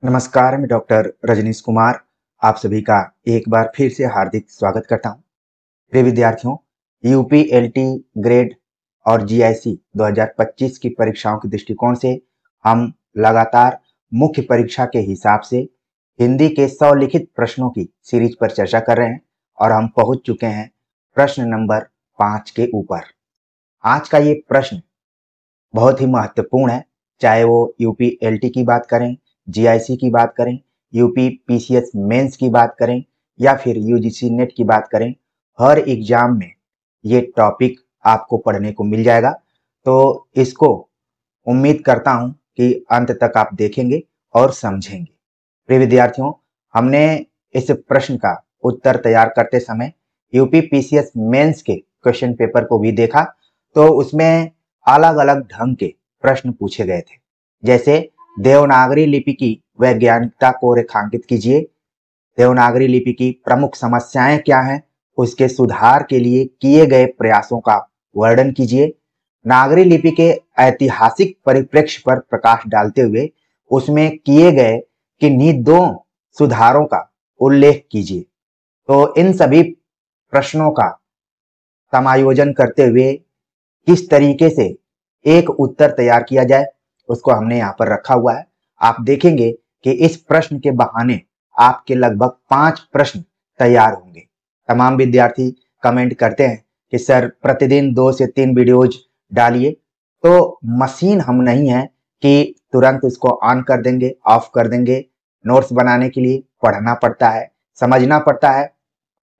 नमस्कार, मैं डॉक्टर रजनीश कुमार आप सभी का एक बार फिर से हार्दिक स्वागत करता हूं। प्रिय विद्यार्थियों, यूपी एलटी ग्रेड और जीआईसी 2025 की परीक्षाओं के दृष्टिकोण से हम लगातार मुख्य परीक्षा के हिसाब से हिंदी के 100 लिखित प्रश्नों की सीरीज पर चर्चा कर रहे हैं और हम पहुंच चुके हैं प्रश्न नंबर 5 के ऊपर। आज का ये प्रश्न बहुत ही महत्वपूर्ण है, चाहे वो यूपी एलटी की बात करें, जीआईसी की बात करें, यूपी पीसीएस मेंस की बात करें या फिर यूजीसी नेट की बात करें। हर एग्जाम में ये टॉपिक आपको पढ़ने को मिल जाएगा, तो इसको उम्मीद करता हूं कि अंत तक आप देखेंगे और समझेंगे। प्रिय विद्यार्थियों, हमने इस प्रश्न का उत्तर तैयार करते समय यूपी पीसीएस मेंस के क्वेश्चन पेपर को भी देखा, तो उसमें अलग अलग ढंग के प्रश्न पूछे गए थे। जैसे देवनागरी लिपि की वैज्ञानिकता को रेखांकित कीजिए, देवनागरी लिपि की प्रमुख समस्याएं क्या हैं, उसके सुधार के लिए किए गए प्रयासों का वर्णन कीजिए, नागरी लिपि के ऐतिहासिक परिप्रेक्ष्य पर प्रकाश डालते हुए उसमें किए गए किन्हीं दो सुधारों का उल्लेख कीजिए। तो इन सभी प्रश्नों का समायोजन करते हुए किस तरीके से एक उत्तर तैयार किया जाए, उसको हमने यहाँ पर रखा हुआ है। आप देखेंगे कि इस प्रश्न के बहाने आपके लगभग 5 प्रश्न तैयार होंगे। तमाम विद्यार्थी कमेंट करते हैं कि सर प्रतिदिन 2 से 3 वीडियोज डालिए, तो मशीन हम नहीं है कि तुरंत उसको ऑन कर देंगे, ऑफ कर देंगे। नोट्स बनाने के लिए पढ़ना पड़ता है, समझना पड़ता है।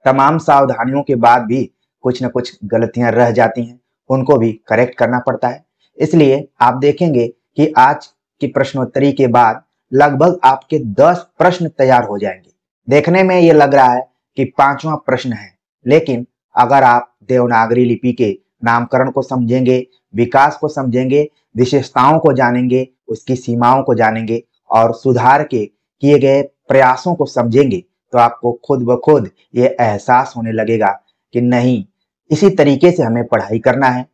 तमाम सावधानियों के बाद भी कुछ न कुछ गलतियां रह जाती हैं, उनको भी करेक्ट करना पड़ता है। इसलिए आप देखेंगे कि आज की प्रश्नोत्तरी के बाद लगभग आपके 10 प्रश्न तैयार हो जाएंगे। देखने में ये लग रहा है कि 5वां प्रश्न है, लेकिन अगर आप देवनागरी लिपि के नामकरण को समझेंगे, विकास को समझेंगे, विशेषताओं को जानेंगे, उसकी सीमाओं को जानेंगे और सुधार के किए गए प्रयासों को समझेंगे, तो आपको खुद ब खुद ये एहसास होने लगेगा कि नहीं, इसी तरीके से हमें पढ़ाई करना है।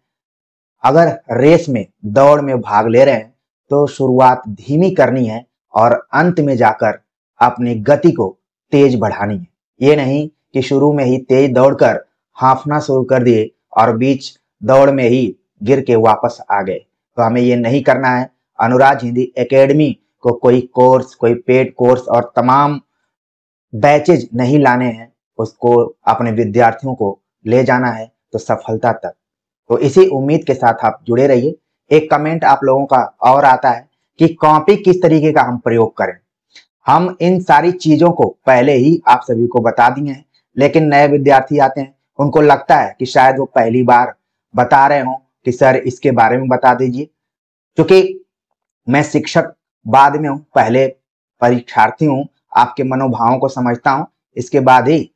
अगर रेस में, दौड़ में भाग ले रहे हैं तो शुरुआत धीमी करनी है और अंत में जाकर अपनी गति को तेज बढ़ानी है। ये नहीं कि शुरू में ही तेज दौड़कर हांफना शुरू कर दिए और बीच दौड़ में ही गिर के वापस आ गए, तो हमें ये नहीं करना है। अनुराज हिंदी एकेडमी को कोई कोर्स, कोई पेड कोर्स और तमाम बैचेज नहीं लाने हैं, उसको अपने विद्यार्थियों को ले जाना है तो सफलता तक। तो इसी उम्मीद के साथ आप जुड़े रहिए। एक कमेंट आप लोगों का और आता है कि कॉपी किस तरीके का हम प्रयोग करें। हम इन सारी चीजों को पहले ही आप सभी को बता दिए हैं, लेकिन नए विद्यार्थी आते हैं, उनको लगता है कि शायद वो पहली बार बता रहे हो कि सर इसके बारे में बता दीजिए। क्योंकि मैं शिक्षक बाद में हूँ, पहले परीक्षार्थी हूँ, आपके मनोभावों को समझता हूँ, इसके बाद ही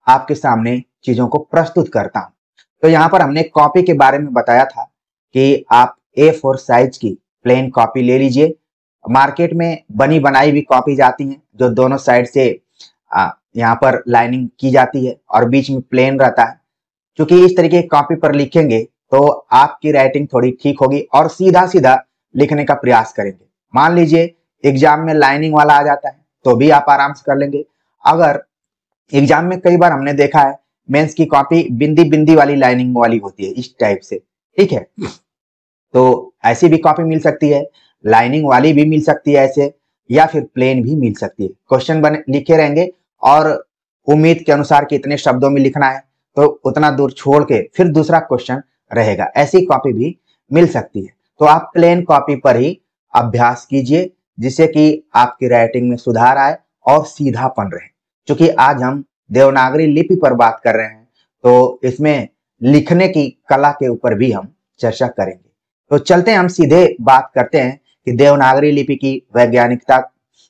आपके सामने चीजों को प्रस्तुत करता हूँ। तो यहाँ पर हमने कॉपी के बारे में बताया था कि आप A4 साइज की प्लेन कॉपी ले लीजिए। मार्केट में बनी बनाई भी कॉपी जाती हैं जो दोनों साइड से यहाँ पर लाइनिंग की जाती है और बीच में प्लेन रहता है। क्योंकि इस तरीके की कॉपी पर लिखेंगे तो आपकी राइटिंग थोड़ी ठीक होगी और सीधा सीधा लिखने का प्रयास करेंगे। मान लीजिए एग्जाम में लाइनिंग वाला आ जाता है तो भी आप आराम से कर लेंगे। अगर एग्जाम में कई बार हमने देखा है मेंस की कॉपी बिंदी बिंदी वाली लाइनिंग वाली होती है, इस टाइप से, ठीक है, तो ऐसी भी कॉपी मिल सकती है, लाइनिंग वाली भी मिल सकती है ऐसे, या फिर प्लेन भी मिल सकती है। क्वेश्चन बने लिखे रहेंगे और उम्मीद के अनुसार कितने शब्दों में लिखना है तो उतना दूर छोड़ के फिर दूसरा क्वेश्चन रहेगा, ऐसी कॉपी भी मिल सकती है। तो आप प्लेन कॉपी पर ही अभ्यास कीजिए जिससे कि आपकी राइटिंग में सुधार आए और सीधापन रहे। क्योंकि आज हम देवनागरी लिपि पर बात कर रहे हैं तो इसमें लिखने की कला के ऊपर भी हम चर्चा करेंगे। तो चलते हैं, हम सीधे बात करते हैं कि देवनागरी लिपि की वैज्ञानिकता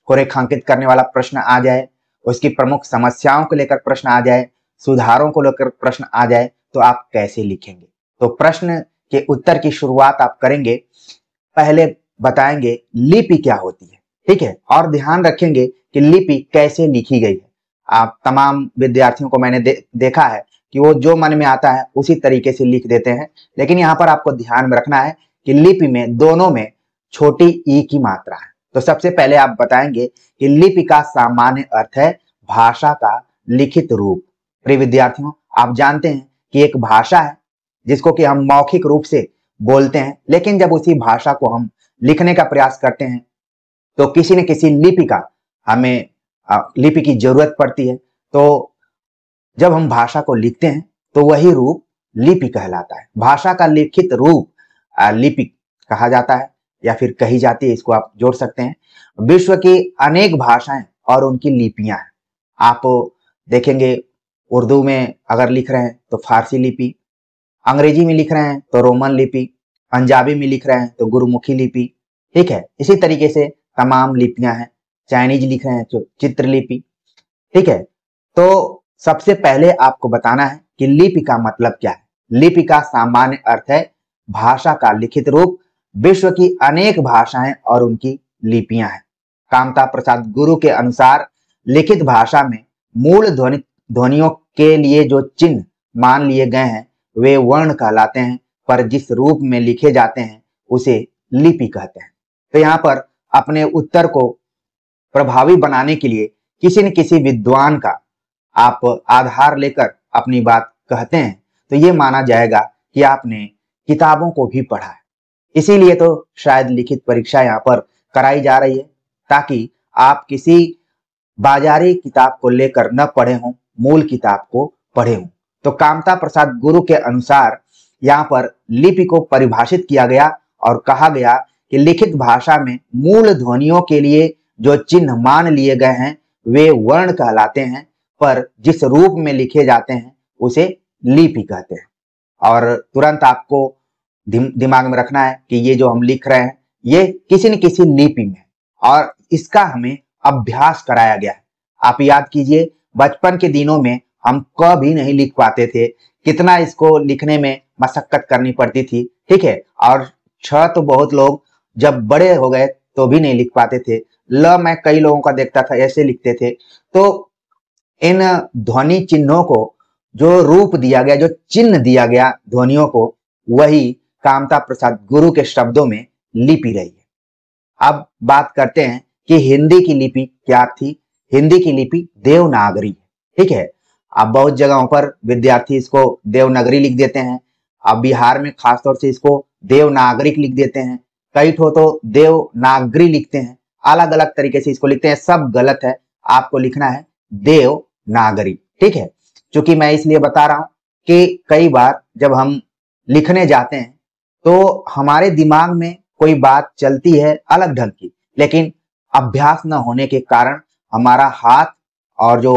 को रेखांकित करने वाला प्रश्न आ जाए, उसकी प्रमुख समस्याओं को लेकर प्रश्न आ जाए, सुधारों को लेकर प्रश्न आ जाए, तो आप कैसे लिखेंगे। तो प्रश्न के उत्तर की शुरुआत आप करेंगे, पहले बताएंगे लिपि क्या होती है, ठीक है, और ध्यान रखेंगे कि लिपि कैसे लिखी गई है। आप तमाम विद्यार्थियों को मैंने देखा है कि वो जो मन में आता है उसी तरीके से लिख देते हैं, लेकिन यहाँ पर आपको ध्यान में रखना है कि लिपि में दोनों में छोटी ई की मात्रा है। तो सबसे पहले आप बताएंगे कि लिपि का सामान्य अर्थ है भाषा का लिखित रूप। प्रिय विद्यार्थियों, आप जानते हैं कि एक भाषा है जिसको कि हम मौखिक रूप से बोलते हैं, लेकिन जब उसी भाषा को हम लिखने का प्रयास करते हैं तो किसी न किसी लिपि का हमें लिपि की जरूरत पड़ती है। तो जब हम भाषा को लिखते हैं तो वही रूप लिपि कहलाता है। भाषा का लिखित रूप लिपि कहा जाता है या फिर कही जाती है, इसको आप जोड़ सकते हैं। विश्व की अनेक भाषाएं और उनकी लिपियां हैं। आप देखेंगे उर्दू में अगर लिख रहे हैं तो फारसी लिपि, अंग्रेजी में लिख रहे हैं तो रोमन लिपि, पंजाबी में लिख रहे हैं तो गुरुमुखी लिपि, ठीक है। इसी तरीके से तमाम लिपियां हैं। चाइनीज लिख रहे हैं तो चित्रलिपि, ठीक है। तो सबसे पहले आपको बताना है कि लिपि का मतलब क्या है। लिपि का सामान्य अर्थ है भाषा का लिखित रूप। विश्व की अनेक भाषाएं और उनकी लिपियां हैं। कामता प्रसाद गुरु के अनुसार लिखित भाषा में मूल ध्वनियों के लिए जो चिन्ह मान लिए गए हैं वे वर्ण कहलाते हैं, पर जिस रूप में लिखे जाते हैं उसे लिपि कहते हैं। तो यहाँ पर अपने उत्तर को प्रभावी बनाने के लिए किसी न किसी विद्वान का आप आधार लेकर अपनी बात कहते हैं तो ये माना जाएगा कि आपने किताबों को भी पढ़ा है। इसीलिए तो शायद लिखित परीक्षा यहाँ पर कराई जा रही है, ताकि आप किसी बाजारी किताब को लेकर न पढ़े हों, मूल किताब को पढ़े हों। तो कामता प्रसाद गुरु के अनुसार यहाँ पर लिपि को परिभाषित किया गया और कहा गया कि लिखित भाषा में मूल ध्वनियों के लिए जो चिन्ह मान लिए गए हैं वे वर्ण कहलाते हैं, पर जिस रूप में लिखे जाते हैं उसे लिपि कहते हैं। और तुरंत आपको दिमाग में रखना है कि ये जो हम लिख रहे हैं ये किसी न किसी लिपि में, और इसका हमें अभ्यास कराया गया है। आप याद कीजिए, बचपन के दिनों में हम कभी नहीं लिख पाते थे, कितना इसको लिखने में मशक्कत करनी पड़ती थी, ठीक है। और तो बहुत लोग जब बड़े हो गए तो भी नहीं लिख पाते थे। मैं कई लोगों का देखता था ऐसे लिखते थे। तो इन ध्वनि चिन्हों को जो रूप दिया गया, जो चिन्ह दिया गया ध्वनियों को, वही कामता प्रसाद गुरु के शब्दों में लिपि रही है। अब बात करते हैं कि हिंदी की लिपि क्या थी। हिंदी की लिपि देवनागरी, ठीक है। अब बहुत जगहों पर विद्यार्थी इसको देवनागरी लिख देते हैं। अब बिहार में खासतौर से इसको देवनागरिक लिख देते हैं, कई ठो तो देवनागरी लिखते हैं, अलग अलग तरीके से इसको लिखते हैं। सब गलत है, आपको लिखना है देवनागरी, ठीक है। क्योंकि मैं इसलिए बता रहा हूं कि कई बार जब हम लिखने जाते हैं तो हमारे दिमाग में कोई बात चलती है अलग ढंग की, लेकिन अभ्यास न होने के कारण हमारा हाथ और जो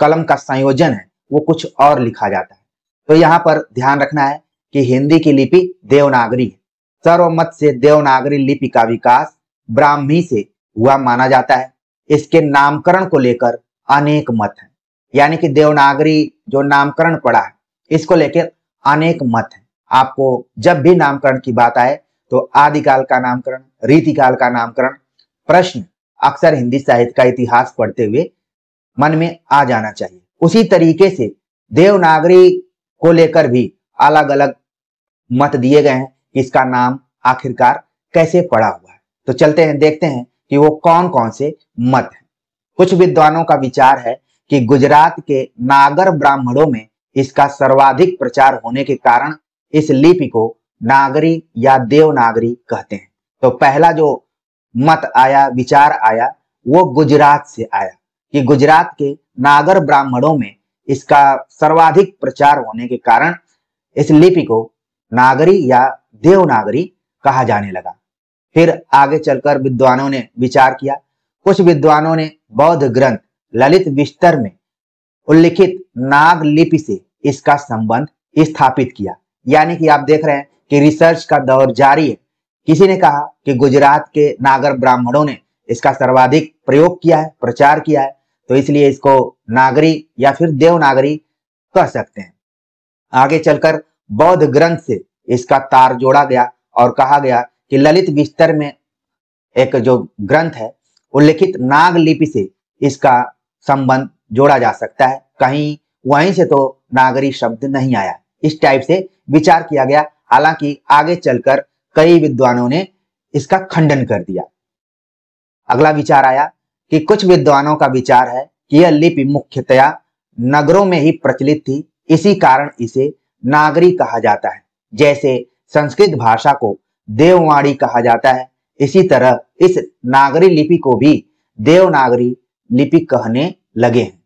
कलम का संयोजन है वो कुछ और लिखा जाता है। तो यहाँ पर ध्यान रखना है कि हिंदी की लिपि देवनागरी है। सर्वमत से देवनागरी लिपि का विकास ब्राह्मी से हुआ माना जाता है। इसके नामकरण को लेकर अनेक मत हैं, यानी कि देवनागरी जो नामकरण पड़ा है इसको लेकर अनेक मत हैं। आपको जब भी नामकरण की बात आए तो आदिकाल का नामकरण, रीतिकाल का नामकरण प्रश्न अक्सर हिंदी साहित्य का इतिहास पढ़ते हुए मन में आ जाना चाहिए। उसी तरीके से देवनागरी को लेकर भी अलग अलग मत दिए गए हैं कि इसका नाम आखिरकार कैसे पड़ा हुआ है। तो चलते हैं, देखते हैं कि वो कौन कौन से मत हैं। कुछ विद्वानों का विचार है कि गुजरात के नागर ब्राह्मणों में इसका सर्वाधिक प्रचार होने के कारण इस लिपि को नागरी या देवनागरी कहते हैं। तो पहला जो मत आया, विचार आया, वो गुजरात से आया कि गुजरात के नागर ब्राह्मणों में इसका सर्वाधिक प्रचार होने के कारण इस लिपि को नागरी या देवनागरी कहा जाने लगा। फिर आगे चलकर विद्वानों ने विचार किया। कुछ विद्वानों ने बौद्ध ग्रंथ ललित विस्तर में उल्लिखित नाग लिपि से इसका संबंध स्थापित किया। यानी कि आप देख रहे हैं कि रिसर्च का दौर जारी है। किसी ने कहा कि गुजरात के नागर ब्राह्मणों ने इसका सर्वाधिक प्रयोग किया है, प्रचार किया है, तो इसलिए इसको नागरी या फिर देवनागरी कह सकते हैं। आगे चलकर बौद्ध ग्रंथ से इसका तार जोड़ा गया और कहा गया कि ललित विस्तर में एक जो ग्रंथ है उल्लिखित नाग लिपि से इसका संबंध जोड़ा जा सकता है। कहीं वहीं से तो नागरी शब्द नहीं आया। इस टाइप से विचार किया गया। हालांकि आगे चलकर कई विद्वानों ने इसका खंडन कर दिया। अगला विचार आया कि कुछ विद्वानों का विचार है कि यह लिपि मुख्यतया नगरों में ही प्रचलित थी, इसी कारण इसे नागरी कहा जाता है। जैसे संस्कृत भाषा को देववाणी कहा जाता है, इसी तरह इस नागरी लिपि को भी देवनागरी लिपि कहने लगे हैं।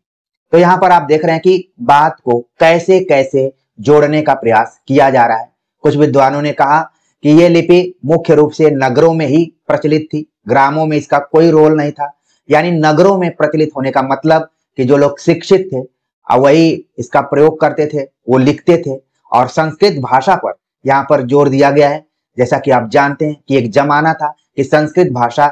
तो यहाँ पर आप देख रहे हैं कि बात को कैसे कैसे जोड़ने का प्रयास किया जा रहा है। कुछ विद्वानों ने कहा कि यह लिपि मुख्य रूप से नगरों में ही प्रचलित थी, ग्रामों में इसका कोई रोल नहीं था। यानी नगरों में प्रचलित होने का मतलब कि जो लोग शिक्षित थे वही इसका प्रयोग करते थे, वो लिखते थे। और संस्कृत भाषा पर यहाँ पर जोर दिया गया है। जैसा कि आप जानते हैं कि एक जमाना था कि संस्कृत भाषा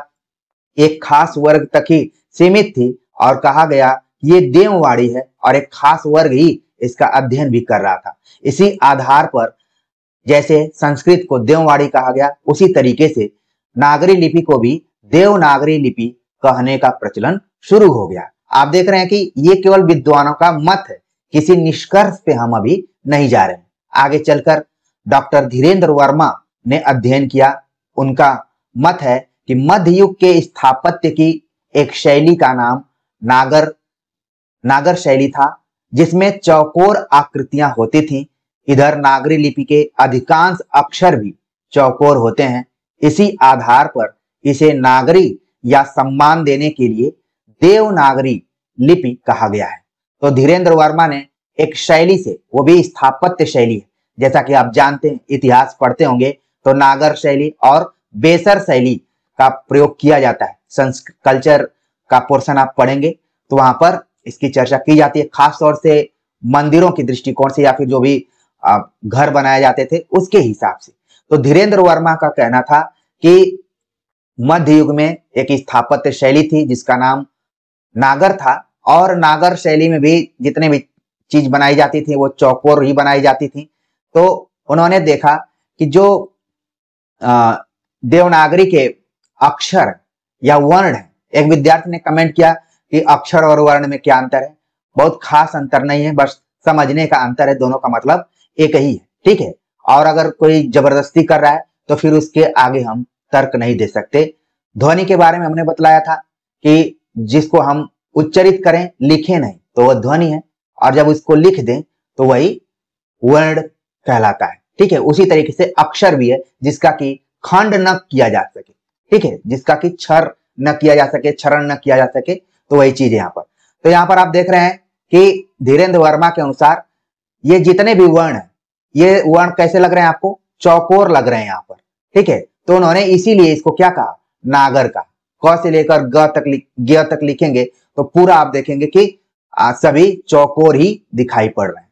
एक खास वर्ग तक ही सीमित थी और कहा गया ये देववाणी है और एक खास वर्ग ही इसका अध्ययन भी कर रहा था। इसी आधार पर जैसे संस्कृत को देववाणी कहा गया, उसी तरीके से नागरी लिपि को भी देवनागरी लिपि कहने का प्रचलन शुरू हो गया। आप देख रहे हैं कि ये केवल विद्वानों का मत है, किसी निष्कर्ष पे हम अभी नहीं जा रहे हैं। आगे चलकर डॉक्टर धीरेन्द्र वर्मा ने अध्ययन किया। उनका मत है कि मध्य युग के स्थापत्य की एक शैली का नाम नागर शैली था, जिसमें चौकोर आकृतियां होती थीं। इधर नागरी लिपि के अधिकांश अक्षर भी चौकोर होते हैं। इसी आधार पर इसे नागरी या सम्मान देने के लिए देवनागरी लिपि कहा गया है। तो धीरेन्द्र वर्मा ने एक शैली से, वो भी स्थापत्य शैली है, जैसा कि आप जानते हैं, इतिहास पढ़ते होंगे तो नागर शैली और बेसर शैली का प्रयोग किया जाता है। संस्कृत कल्चर का पोर्शन आप पढ़ेंगे तो वहां पर इसकी चर्चा की जाती है, खास तौर से मंदिरों की दृष्टिकोण से या फिर जो भी घर बनाए जाते थे उसके हिसाब से। तो धीरेन्द्र वर्मा का कहना था कि मध्य युग में एक स्थापत्य शैली थी जिसका नाम नागर था, और नागर शैली में भी जितने भी चीज बनाई जाती थी वो चौकोर ही बनाई जाती थी। तो उन्होंने देखा कि जो देवनागरी के अक्षर या वर्ण है, एक विद्यार्थी ने कमेंट किया कि अक्षर और वर्ण में क्या अंतर है। बहुत खास अंतर नहीं है, बस समझने का अंतर है, दोनों का मतलब एक ही है, ठीक है। और अगर कोई जबरदस्ती कर रहा है तो फिर उसके आगे हम तर्क नहीं दे सकते। ध्वनि के बारे में हमने बतलाया था कि जिसको हम उच्चरित करें, लिखे नहीं, तो वह ध्वनि है, और जब उसको लिख दें तो वही वर्ण कहलाता है, ठीक है। उसी तरीके से अक्षर भी है जिसका कि खंड न किया जा सके, ठीक है, जिसका कि क्षर न किया जा सके, क्षरण न किया जा सके, तो वही चीज है यहाँ पर। तो यहाँ पर आप देख रहे हैं कि धीरेन्द्र वर्मा के अनुसार ये जितने भी वर्ण है, ये वर्ण कैसे लग रहे हैं आपको, चौकोर लग रहे हैं यहाँ पर, ठीक है। तो उन्होंने इसीलिए इसको क्या कहा, नागर का। क से लेकर ग तक लिखेंगे तो पूरा आप देखेंगे कि सभी चौकोर ही दिखाई पड़ रहे हैं।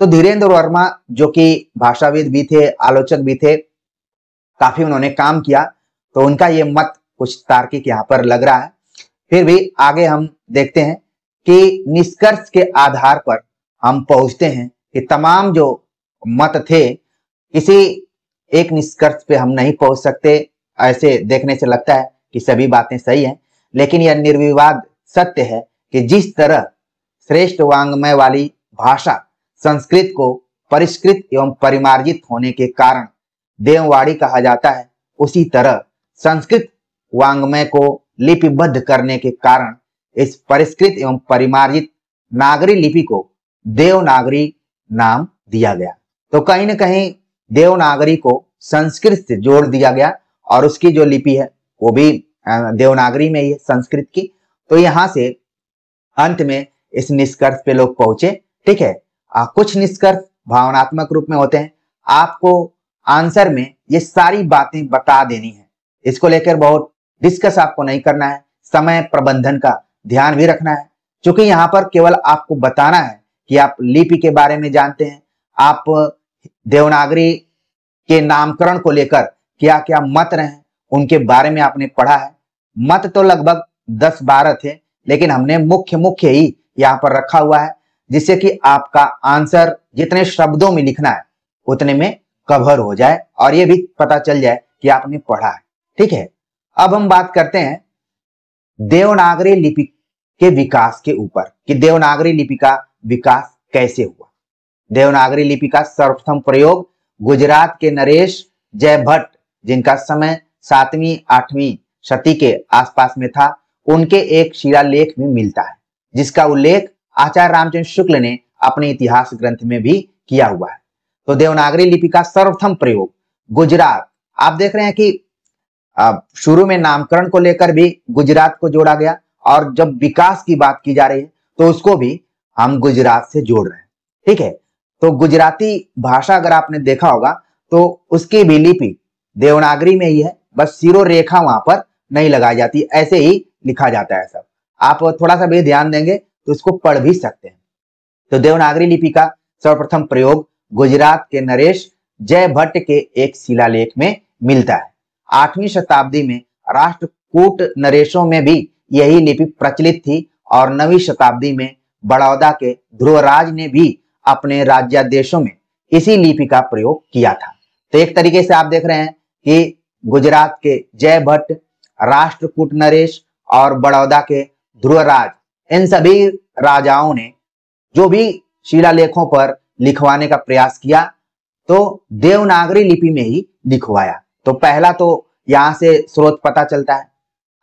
तो धीरेन्द्र वर्मा जो कि भाषाविद भी थे, आलोचक भी थे, काफी उन्होंने काम किया, तो उनका ये मत कुछ तार्किक यहाँ पर लग रहा है। फिर भी आगे हम देखते हैं कि निष्कर्ष के आधार पर हम पहुंचते हैं कि तमाम जो मत थे, किसी एक निष्कर्ष पे हम नहीं पहुंच सकते। ऐसे देखने से लगता है कि सभी बातें सही हैं, लेकिन यह निर्विवाद सत्य है कि जिस तरह श्रेष्ठ वांग्मय वाली भाषा संस्कृत को परिष्कृत एवं परिमार्जित होने के कारण देववाणी कहा जाता है, उसी तरह संस्कृत वांग्मय को लिपिबद्ध करने के कारण इस परिष्कृत एवं परिमार्जित नागरी लिपि को देवनागरी नाम दिया गया। तो कहीं न कहीं देवनागरी को संस्कृत से जोड़ दिया गया और उसकी जो लिपि है वो भी देवनागरी में ही है, संस्कृत की। तो यहां से अंत में इस निष्कर्ष पे लोग पहुंचे, ठीक है। कुछ निष्कर्ष भावनात्मक रूप में होते हैं, आपको आंसर में ये सारी बातें बता देनी है, इसको लेकर बहुत डिस्कस आपको नहीं करना है, समय प्रबंधन का ध्यान भी रखना है, क्योंकि यहाँ पर केवल आपको बताना है कि आप लिपि के बारे में जानते हैं, आप देवनागरी के नामकरण को लेकर क्या क्या मत रहे हैं उनके बारे में आपने पढ़ा है। मत तो लगभग 10-12 थे, लेकिन हमने मुख्य ही यहाँ पर रखा हुआ है, जिससे कि आपका आंसर जितने शब्दों में लिखना है उतने में कवर हो जाए और ये भी पता चल जाए कि आपने पढ़ा है, ठीक है। अब हम बात करते हैं देवनागरी लिपि के विकास के ऊपर कि देवनागरी लिपि का विकास कैसे हुआ। देवनागरी लिपि का सर्वप्रथम प्रयोग गुजरात के नरेश जयभट्ट, जिनका समय 7वीं 8वीं शती के आसपास में था, उनके एक शिलालेख में मिलता है, जिसका उल्लेख आचार्य रामचंद्र शुक्ल ने अपने इतिहास ग्रंथ में भी किया हुआ है। तो देवनागरी लिपि का सर्वप्रथम प्रयोग गुजरात, आप देख रहे हैं कि शुरू में नामकरण को लेकर भी गुजरात को जोड़ा गया, और जब विकास की बात की जा रही है तो उसको भी हम गुजरात से जोड़ रहे हैं। ठीक है, तो गुजराती भाषा अगर आपने देखा होगा तो उसकी भी लिपि देवनागरी में ही है, बस सिरो रेखा वहां पर नहीं लगाई जाती, ऐसे ही लिखा जाता है सब। आप थोड़ा सा भी ध्यान देंगे तो इसको पढ़ भी सकते हैं। तो देवनागरी लिपि का सर्वप्रथम प्रयोग गुजरात के नरेश जयभट्ट के एक शिलालेख में मिलता है। 8वीं शताब्दी में राष्ट्रकूट नरेशों में भी यही लिपि प्रचलित थी, और 9वीं शताब्दी में बड़ौदा के ध्रुवराज ने भी अपने राज्यादेशों में इसी लिपि का प्रयोग किया था। तो एक तरीके से आप देख रहे हैं कि गुजरात के जयभट्ट, राष्ट्रकूट नरेश और बड़ौदा के ध्रुवराज, इन सभी राजाओं ने जो भी शिलालेखों पर लिखवाने का प्रयास किया तो देवनागरी लिपि में ही लिखवाया। तो पहला तो यहां से स्रोत पता चलता है।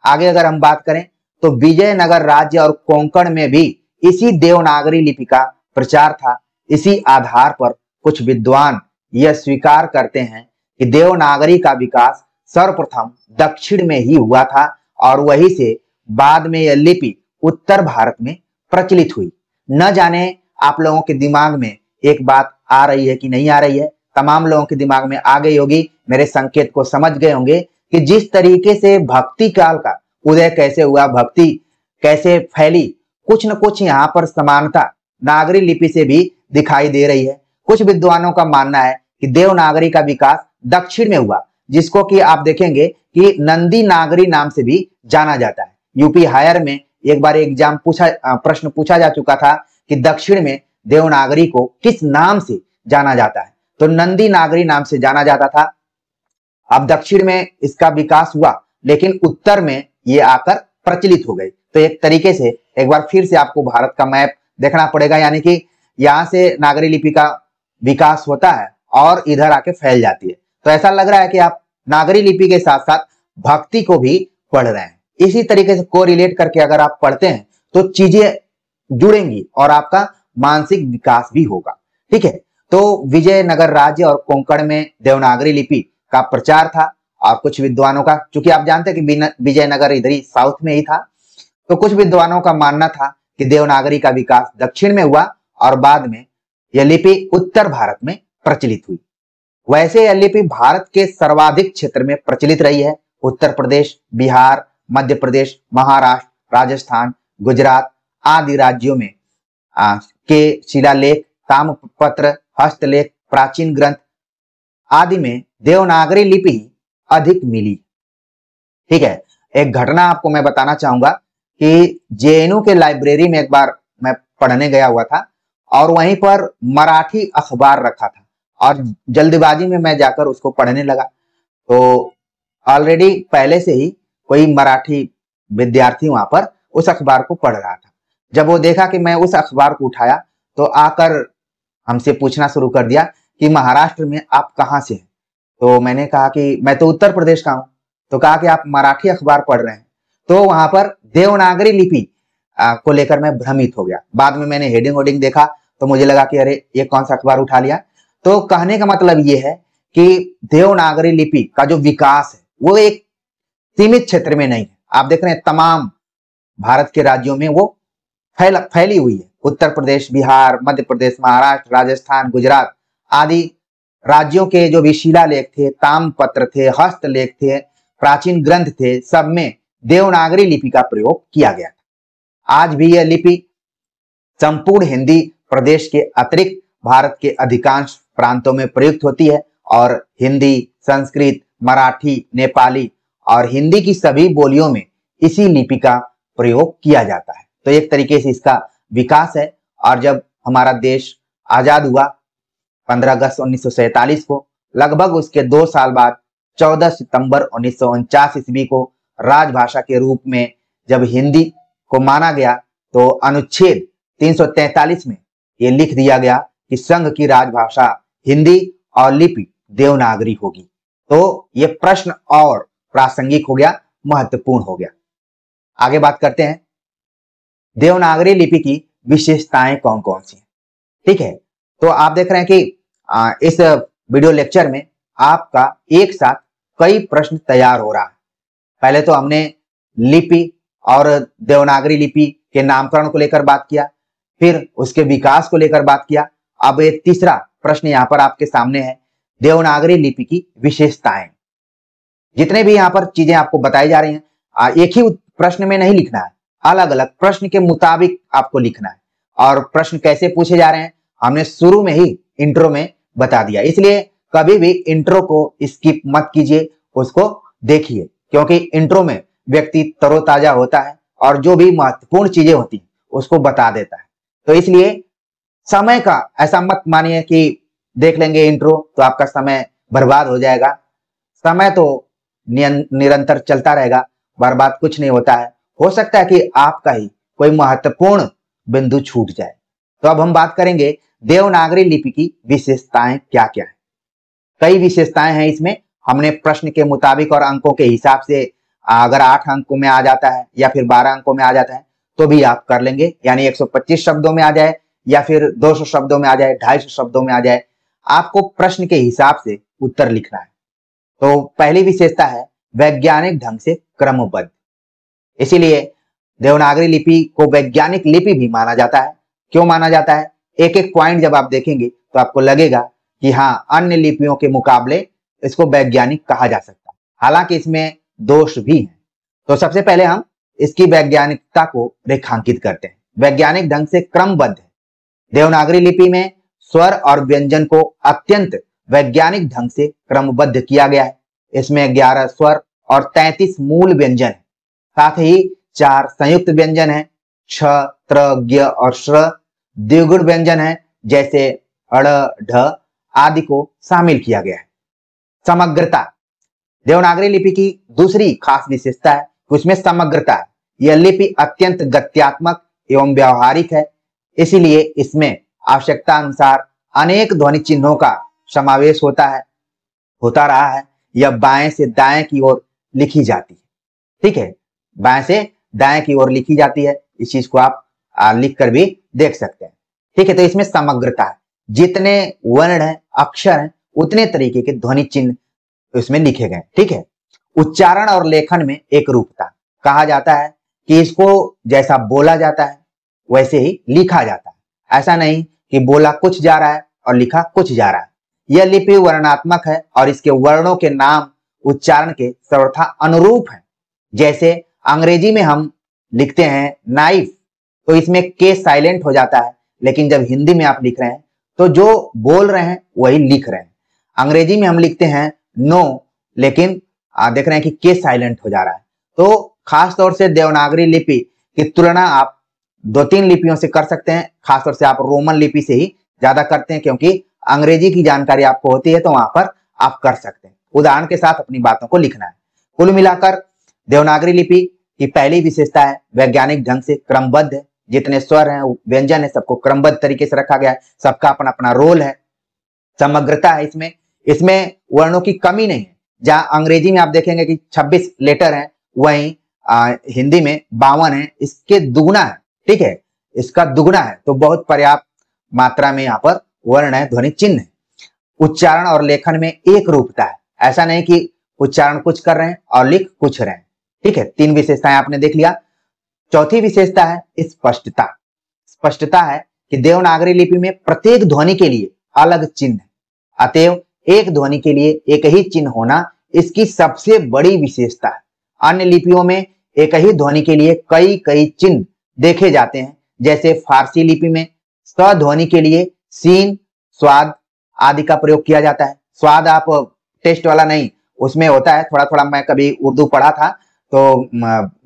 आगे अगर हम बात करें तो विजयनगर राज्य और कोंकण में भी इसी देवनागरी लिपि का प्रचार था। इसी आधार पर कुछ विद्वान यह स्वीकार करते हैं कि देवनागरी का विकास सर्वप्रथम दक्षिण में ही हुआ था, और वहीं से बाद में यह लिपि उत्तर भारत में प्रचलित हुई। न जाने आप लोगों के दिमाग में एक बात आ रही है कि नहीं आ रही है, तमाम लोगों के दिमाग में आ गई होगी, मेरे संकेत को समझ गए होंगे कि जिस तरीके से भक्ति काल का उदय कैसे हुआ, भक्ति कैसे फैली, कुछ न कुछ यहाँ पर समानता नागरी लिपि से भी दिखाई दे रही है। कुछ विद्वानों का मानना है कि देवनागरी का विकास दक्षिण में हुआ, जिसको कि आप देखेंगे कि नंदी नागरी नाम से भी जाना जाता है। यूपी हायर में एक बार प्रश्न पूछा जा चुका था कि दक्षिण में देवनागरी को किस नाम से जाना जाता है, तो नंदी नागरी नाम से जाना जाता था। अब दक्षिण में इसका विकास हुआ, लेकिन उत्तर में ये आकर प्रचलित हो गई। तो एक तरीके से एक बार फिर से आपको भारत का मैप देखना पड़ेगा, यानी कि यहाँ से नागरी लिपि का विकास होता है और इधर आके फैल जाती है। तो ऐसा लग रहा है कि आप नागरी लिपि के साथ साथ भक्ति को भी पढ़ रहे हैं। इसी तरीके से कोरिलेट करके अगर आप पढ़ते हैं तो चीजें जुड़ेंगी और आपका मानसिक विकास भी होगा। ठीक है, तो विजयनगर राज्य और कोंकण में देवनागरी लिपि का प्रचार था, और कुछ विद्वानों का, चूंकि आप जानते हैं कि विजयनगर इधर ही साउथ में ही था, तो कुछ विद्वानों का मानना था कि देवनागरी का विकास दक्षिण में हुआ और बाद में यह लिपि उत्तर भारत में प्रचलित हुई। वैसे यह लिपि भारत के सर्वाधिक क्षेत्र में प्रचलित रही है। उत्तर प्रदेश, बिहार, मध्य प्रदेश, महाराष्ट्र, राजस्थान, गुजरात आदि राज्यों में के शिलालेख, ताम्रपत्र, हस्तलेख, प्राचीन ग्रंथ आदि में देवनागरी लिपि अधिक मिली। ठीक है, एक घटना आपको मैं बताना चाहूंगा कि जेएनयू के लाइब्रेरी में एक बार मैं पढ़ने गया हुआ था, और वहीं पर मराठी अखबार रखा था, और जल्दबाजी में मैं जाकर उसको पढ़ने लगा। तो ऑलरेडी पहले से ही कोई मराठी विद्यार्थी वहां पर उस अखबार को पढ़ रहा था। जब वो देखा कि मैं उस अखबार को उठाया तो आकर हमसे पूछना शुरू कर दिया कि महाराष्ट्र में आप कहाँ से हैं। तो मैंने कहा कि मैं तो उत्तर प्रदेश का हूँ। तो कहा कि आप मराठी अखबार पढ़ रहे हैं। तो वहां पर देवनागरी लिपि को लेकर मैं भ्रमित हो गया। बाद में मैंने हेडिंग वोडिंग देखा तो मुझे लगा कि अरे ये कौन सा अखबार उठा लिया। तो कहने का मतलब ये है कि देवनागरी लिपि का जो विकास है वो एक सीमित क्षेत्र में नहीं है। आप देख रहे हैं तमाम भारत के राज्यों में वो फैली हुई है। उत्तर प्रदेश, बिहार, मध्य प्रदेश, महाराष्ट्र, राजस्थान, गुजरात आदि राज्यों के जो भी शिलालेख थे, ताम्रपत्र थे, हस्तलेख थे, प्राचीन ग्रंथ थे, सब में देवनागरी लिपि का प्रयोग किया गया था। आज भी यह लिपि संपूर्ण हिंदी प्रदेश के अतिरिक्त भारत के अधिकांश प्रांतों में प्रयुक्त होती है, और हिंदी, संस्कृत, मराठी, नेपाली और हिंदी की सभी बोलियों में इसी लिपि का प्रयोग किया जाता है। तो एक तरीके से इसका विकास है। और जब हमारा देश आजाद हुआ 15 अगस्त 1947 को, लगभग उसके 2 साल बाद 14 सितंबर 1949 ईस्वी को राजभाषा के रूप में जब हिंदी को माना गया, तो अनुच्छेद 343 में ये लिख दिया गया कि संघ की राजभाषा हिंदी और लिपि देवनागरी होगी। तो ये प्रश्न और प्रासंगिक हो गया, महत्वपूर्ण हो गया। आगे बात करते हैं, देवनागरी लिपि की विशेषताएं कौन कौन सी हैं। ठीक है, तो आप देख रहे हैं कि इस वीडियो लेक्चर में आपका एक साथ कई प्रश्न तैयार हो रहा है। पहले तो हमने लिपि और देवनागरी लिपि के नामकरण को लेकर बात किया, फिर उसके विकास को लेकर बात किया। अब ये तीसरा प्रश्न यहाँ पर आपके सामने है, देवनागरी लिपि की विशेषताएं। जितने भी यहाँ पर चीजें आपको बताई जा रही हैं, एक ही प्रश्न में नहीं लिखना है, अलग अलग प्रश्न के मुताबिक आपको लिखना है। और प्रश्न कैसे पूछे जा रहे हैं हमने शुरू में ही इंट्रो में बता दिया, इसलिए कभी भी इंट्रो को स्किप मत कीजिए, उसको देखिए, क्योंकि इंट्रो में व्यक्ति तरोताजा होता है और जो भी महत्वपूर्ण चीजें होती हैं उसको बता देता है। तो इसलिए समय का ऐसा मत मानिए कि देख लेंगे इंट्रो तो आपका समय बर्बाद हो जाएगा। समय तो निरंतर चलता रहेगा, बर्बाद कुछ नहीं होता है। हो सकता है कि आपका ही कोई महत्वपूर्ण बिंदु छूट जाए। तो अब हम बात करेंगे देवनागरी लिपि की विशेषताएं क्या क्या है। कई विशेषताएं हैं इसमें, हमने प्रश्न के मुताबिक और अंकों के हिसाब से, अगर 8 अंकों में आ जाता है या फिर 12 अंकों में आ जाता है तो भी आप कर लेंगे, यानी 125 शब्दों में आ जाए या फिर 200 शब्दों में आ जाए, 250 शब्दों में आ जाए, आपको प्रश्न के हिसाब से उत्तर लिखना है। तो पहली विशेषता है वैज्ञानिक ढंग से क्रमबद्ध। इसीलिए देवनागरी लिपि को वैज्ञानिक लिपि भी माना जाता है। क्यों माना जाता है? एक एक पॉइंट जब आप देखेंगे तो आपको लगेगा कि हाँ, अन्य लिपियों के मुकाबले इसको वैज्ञानिक कहा जा सकता है, हालांकि इसमें दोष भी हैं। तो सबसे पहले हम इसकी वैज्ञानिकता को रेखांकित करते हैं। वैज्ञानिक ढंग से क्रमबद्ध है। देवनागरी लिपि में स्वर और व्यंजन को अत्यंत वैज्ञानिक ढंग से क्रमबद्ध किया गया है। इसमें 11 स्वर और 33 मूल व्यंजन है, साथ ही 4 संयुक्त व्यंजन है, छ, त्र, ज्ञ और श्र। द्विगुण व्यंजन है जैसे अड़, ढ आदि को शामिल किया गया है। समग्रता, देवनागरी लिपि की दूसरी खास विशेषता है कि उसमें समग्रता है। यह लिपि अत्यंत गत्यात्मक एवं व्यावहारिक है, इसीलिए इसमें आवश्यकता अनुसार अनेक ध्वनि चिन्हों का समावेश होता रहा है। यह बाएं से दाएं की ओर लिखी जाती है। ठीक है, बाएं से दाएं की ओर लिखी जाती है। इस चीज को आप लिख कर भी देख सकते हैं। ठीक है, तो इसमें समग्रता है। जितने वर्ण हैं, अक्षर हैं, उतने तरीके के ध्वनि चिन्ह इसमें लिखे गए। ठीक है, उच्चारण और लेखन में एक रूपता, कहा जाता है कि इसको जैसा बोला जाता है वैसे ही लिखा जाता है। ऐसा नहीं कि बोला कुछ जा रहा है और लिखा कुछ जा रहा है। यह लिपि वर्णात्मक है और इसके वर्णों के नाम उच्चारण के सर्वथा अनुरूप हैं। जैसे अंग्रेजी में हम लिखते हैं नाइफ, तो इसमें के साइलेंट हो जाता है, लेकिन जब हिंदी में आप लिख रहे हैं तो जो बोल रहे हैं वही लिख रहे हैं। अंग्रेजी में हम लिखते हैं नो, लेकिन देख रहे हैं कि के साइलेंट हो जा रहा है। तो खास तौर से देवनागरी लिपि की तुलना आप 2-3 लिपियों से कर सकते हैं। खासतौर से आप रोमन लिपि से ही ज्यादा करते हैं, क्योंकि अंग्रेजी की जानकारी आपको होती है तो वहां पर आप कर सकते हैं। उदाहरण के साथ अपनी बातों को लिखना है। कुल मिलाकर देवनागरी लिपि की पहली विशेषता है वैज्ञानिक ढंग से क्रमबद्ध है। जितने स्वर हैं, व्यंजन है, सबको क्रमबद्ध तरीके से रखा गया है। सबका अपना अपना रोल है। समग्रता है इसमें वर्णों की कमी नहीं है। जहां अंग्रेजी में आप देखेंगे कि 26 लेटर हैं, वहीं हिंदी में 52 है, इसके दुगुना है। ठीक है, इसका दुगुना है, तो बहुत पर्याप्त मात्रा में यहाँ पर वर्ण है, ध्वनि चिन्ह है। उच्चारण और लेखन में एक रूपता है। ऐसा नहीं कि उच्चारण कुछ कर रहे हैं और लिख कुछ रहे हैं। ठीक है, 3 विशेषताएं आपने देख लिया। चौथी विशेषता है स्पष्टता। स्पष्टता है कि देवनागरी लिपि में प्रत्येक ध्वनि के लिए अलग चिन्ह है, अतएव एक ध्वनि के लिए एक ही चिन्ह होना इसकी सबसे बड़ी विशेषता है। अन्य लिपियों में एक ही ध्वनि के लिए कई कई चिन्ह देखे जाते हैं। जैसे फारसी लिपि में स ध्वनि के लिए सीन, स्वाद आदि का प्रयोग किया जाता है। स्वाद आप टेस्ट वाला नहीं, उसमें होता है थोड़ा थोड़ा। मैं कभी उर्दू पढ़ा था तो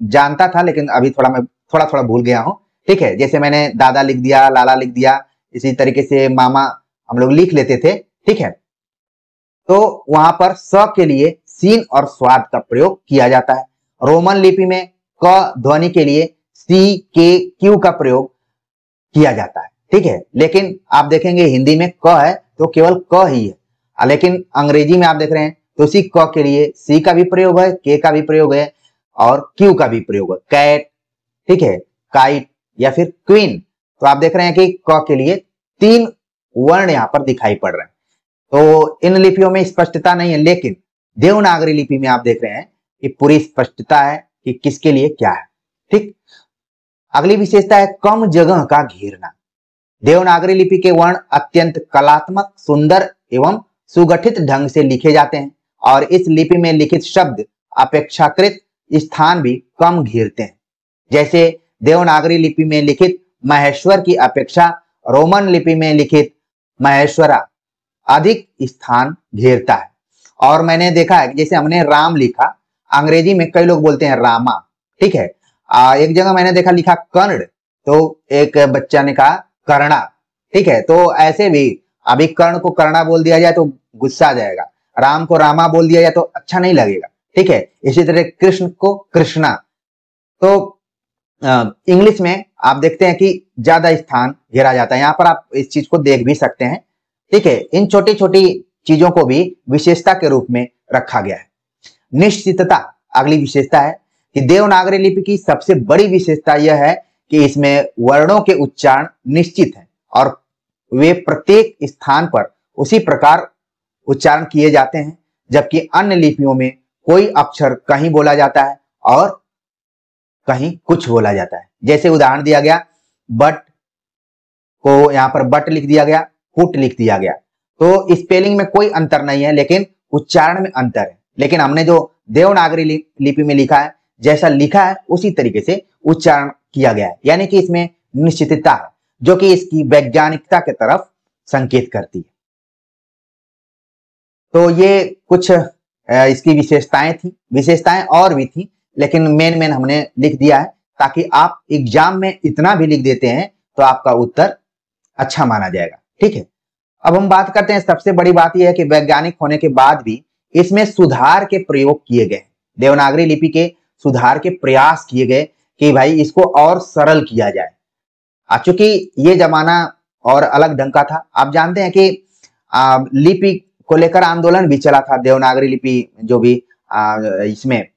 जानता था, लेकिन अभी मैं थोड़ा भूल गया हूँ। ठीक है, जैसे मैंने दादा लिख दिया, लाला लिख दिया, इसी तरीके से मामा हम लोग लिख लेते थे। ठीक है, तो वहां पर स के लिए सीन और स्वाद का प्रयोग किया जाता है। रोमन लिपि में क ध्वनि के लिए सी, के, क्यू का प्रयोग किया जाता है। ठीक है, लेकिन आप देखेंगे हिंदी में क है तो केवल क ही है, लेकिन अंग्रेजी में आप देख रहे हैं तो उसी क के लिए सी का भी प्रयोग है, के का भी प्रयोग है, और क्यू का भी प्रयोग है, कैट, ठीक है, काइट या फिर क्वीन। तो आप देख रहे हैं कि क के लिए 3 वर्ण यहाँ पर दिखाई पड़ रहे हैं। तो इन लिपियों में स्पष्टता नहीं है, लेकिन देवनागरी लिपि में आप देख रहे हैं कि पूरी स्पष्टता है कि किसके लिए क्या है। ठीक, अगली विशेषता है कम जगह का घेरना। देवनागरी लिपि के वर्ण अत्यंत कलात्मक, सुंदर एवं सुगठित ढंग से लिखे जाते हैं और इस लिपि में लिखित शब्द अपेक्षाकृत स्थान भी कम घेरते हैं। जैसे देवनागरी लिपि में लिखित महेश्वर की अपेक्षा रोमन लिपि में लिखित महेश्वरा अधिक स्थान घेरता है। और मैंने देखा है कि जैसे हमने राम लिखा, अंग्रेजी में कई लोग बोलते हैं रामा, ठीक है। एक जगह मैंने देखा लिखा कर्ण, तो एक बच्चा ने कहा कर्णा, ठीक है। तो ऐसे भी अभी कर्ण को कर्णा बोल दिया जाए तो गुस्सा आ जाएगा, राम को रामा बोल दिया जाए तो अच्छा नहीं लगेगा, ठीक है। इसी तरह कृष्ण को कृष्णा। तो इंग्लिश में आप देखते हैं कि ज्यादा स्थान घेरा जाता है। यहाँ पर आप इस चीज को देख भी सकते हैं, ठीक है। इन छोटी छोटी चीजों को भी विशेषता के रूप में रखा गया है। निश्चितता अगली विशेषता है कि देवनागरी लिपि की सबसे बड़ी विशेषता यह है कि इसमें वर्णों के उच्चारण निश्चित हैं और वे प्रत्येक स्थान पर उसी प्रकार उच्चारण किए जाते हैं, जबकि अन्य लिपियों में कोई अक्षर कहीं बोला जाता है और कहीं कुछ बोला जाता है। जैसे उदाहरण दिया गया, बट को यहाँ पर बट लिख दिया गया, फुट लिख दिया गया। तो स्पेलिंग में कोई अंतर नहीं है, लेकिन उच्चारण में अंतर है। लेकिन हमने जो देवनागरी लिपि में लिखा है, जैसा लिखा है उसी तरीके से उच्चारण किया गया है, यानी कि इसमें निश्चितता है जो कि इसकी वैज्ञानिकता के तरफ संकेत करती है। तो ये कुछ इसकी विशेषताएं थी। विशेषताएं और भी थी, लेकिन मेन हमने लिख दिया है ताकि आप एग्जाम में इतना भी लिख देते हैं तो आपका उत्तर अच्छा माना जाएगा, ठीक है। अब हम बात करते हैं, सबसे बड़ी बात यह है कि वैज्ञानिक होने के बाद भी इसमें सुधार के प्रयोग किए गए। देवनागरी लिपि के सुधार के प्रयास किए गए कि भाई इसको और सरल किया जाए। चूंकि ये जमाना और अलग ढंग का था, आप जानते हैं कि लिपि को लेकर आंदोलन भी चला था। देवनागरी लिपि जो भी इसमें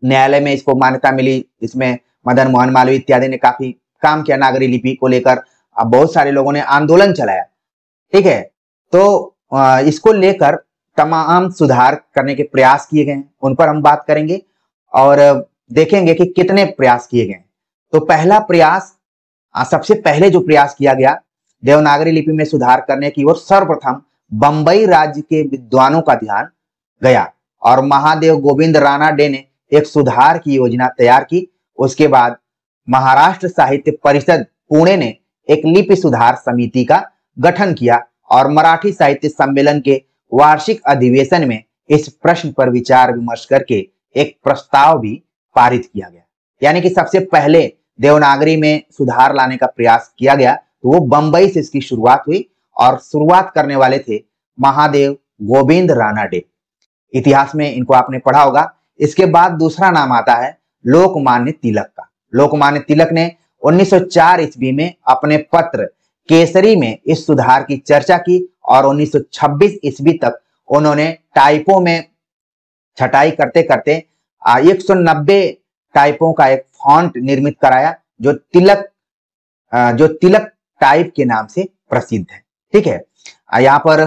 न्यायालय में इसको मान्यता मिली, इसमें मदन मोहन मालवीय इत्यादि ने काफी काम किया नागरी लिपि को लेकर। बहुत सारे लोगों ने आंदोलन चलाया, ठीक है। तो इसको लेकर तमाम सुधार करने के प्रयास किए गए हैं, उन पर हम बात करेंगे और देखेंगे कि कितने प्रयास किए गए। तो पहला प्रयास, सबसे पहले जो प्रयास किया गया देवनागरी लिपि में सुधार करने की ओर, सर्वप्रथम बंबई राज्य के विद्वानों का ध्यान गया और महादेव गोविंद राणा डे ने एक सुधार की योजना तैयार की। उसके बाद महाराष्ट्र साहित्य परिषद पुणे ने एक लिपि सुधार समिति का गठन किया और मराठी साहित्य सम्मेलन के वार्षिक अधिवेशन में इस प्रश्न पर विचार विमर्श करके एक प्रस्ताव भी पारित किया गया। यानी कि सबसे पहले देवनागरी में सुधार लाने का प्रयास किया गया, तो वो बंबई से इसकी शुरुआत हुई और शुरुआत करने वाले थे महादेव गोविंद राणा डे। इतिहास में इनको आपने पढ़ा होगा। इसके बाद दूसरा नाम आता है लोकमान्य तिलक का। लोकमान्य तिलक ने 1904 ईस्वी में अपने पत्र केसरी में इस सुधार की चर्चा की और 1926 ईस्वी तक उन्होंने टाइपों में छटाई करते करते 190 टाइपों का एक फॉन्ट निर्मित कराया जो तिलक टाइप के नाम से प्रसिद्ध है, ठीक है। यहाँ पर